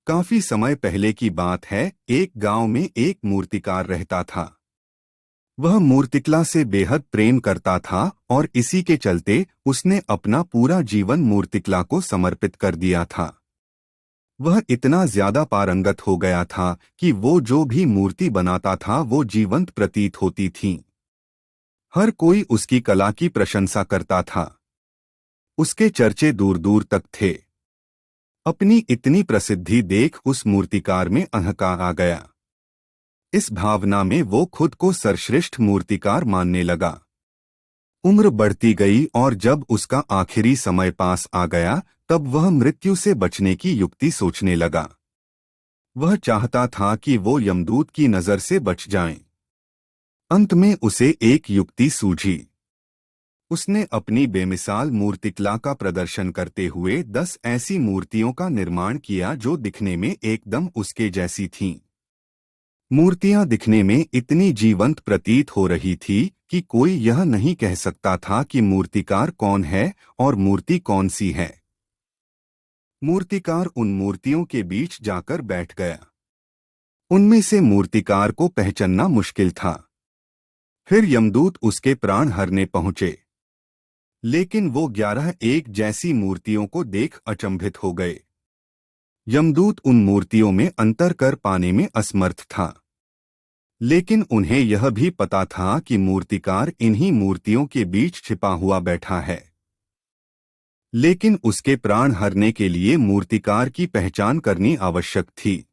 काफी समय पहले की बात है। एक गांव में एक मूर्तिकार रहता था। वह मूर्तिकला से बेहद प्रेम करता था और इसी के चलते उसने अपना पूरा जीवन मूर्तिकला को समर्पित कर दिया था। वह इतना ज्यादा पारंगत हो गया था कि वो जो भी मूर्ति बनाता था वो जीवंत प्रतीत होती थी। हर कोई उसकी कला की प्रशंसा करता था। उसके चर्चे दूर दूर तक थे। अपनी इतनी प्रसिद्धि देख उस मूर्तिकार में अहंकार आ गया। इस भावना में वो खुद को सर्वश्रेष्ठ मूर्तिकार मानने लगा। उम्र बढ़ती गई और जब उसका आखिरी समय पास आ गया तब वह मृत्यु से बचने की युक्ति सोचने लगा। वह चाहता था कि वो यमदूत की नजर से बच जाए। अंत में उसे एक युक्ति सूझी। उसने अपनी बेमिसाल मूर्तिकला का प्रदर्शन करते हुए 10 ऐसी मूर्तियों का निर्माण किया जो दिखने में एकदम उसके जैसी थीं। मूर्तियां दिखने में इतनी जीवंत प्रतीत हो रही थी कि कोई यह नहीं कह सकता था कि मूर्तिकार कौन है और मूर्ति कौन सी है। मूर्तिकार उन मूर्तियों के बीच जाकर बैठ गया। उनमें से मूर्तिकार को पहचानना मुश्किल था। फिर यमदूत उसके प्राण हरने पहुंचे, लेकिन वो 11 एक जैसी मूर्तियों को देख अचंभित हो गए। यमदूत उन मूर्तियों में अंतर कर पाने में असमर्थ था, लेकिन उन्हें यह भी पता था कि मूर्तिकार इन्हीं मूर्तियों के बीच छिपा हुआ बैठा है। लेकिन उसके प्राण हरने के लिए मूर्तिकार की पहचान करनी आवश्यक थी।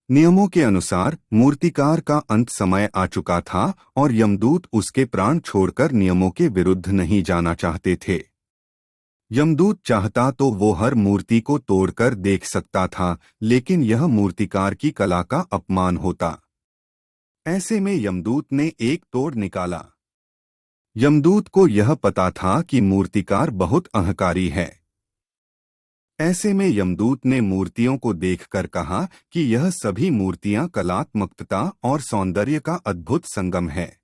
नियमों के अनुसार मूर्तिकार का अंत समय आ चुका था और यमदूत उसके प्राण छोड़कर नियमों के विरुद्ध नहीं जाना चाहते थे। यमदूत चाहता तो वो हर मूर्ति को तोड़कर देख सकता था, लेकिन यह मूर्तिकार की कला का अपमान होता। ऐसे में यमदूत ने एक तोड़ निकाला। यमदूत को यह पता था कि मूर्तिकार बहुत अहंकारी है। ऐसे में यमदूत ने मूर्तियों को देखकर कहा कि यह सभी मूर्तियां कलात्मकता और सौंदर्य का अद्भुत संगम है।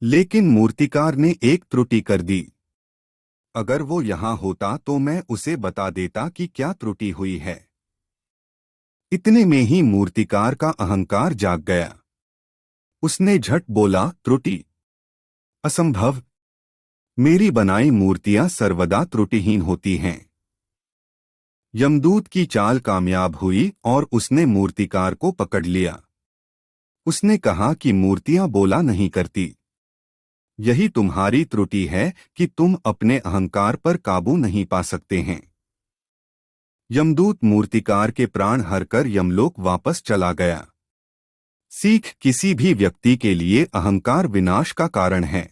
लेकिन मूर्तिकार ने एक त्रुटि कर दी। अगर वो यहाँ होता तो मैं उसे बता देता कि क्या त्रुटि हुई है। इतने में ही मूर्तिकार का अहंकार जाग गया। उसने झट बोला, त्रुटि? असंभव। मेरी बनाई मूर्तियां सर्वदा त्रुटिहीन होती हैं। यमदूत की चाल कामयाब हुई और उसने मूर्तिकार को पकड़ लिया। उसने कहा कि मूर्तियां बोला नहीं करती। यही तुम्हारी त्रुटि है कि तुम अपने अहंकार पर काबू नहीं पा सकते हैं। यमदूत मूर्तिकार के प्राण हरकर यमलोक वापस चला गया। सीख, किसी भी व्यक्ति के लिए अहंकार विनाश का कारण है।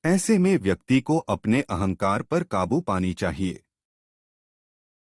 ऐसे में व्यक्ति को अपने अहंकार पर काबू पानी चाहिए।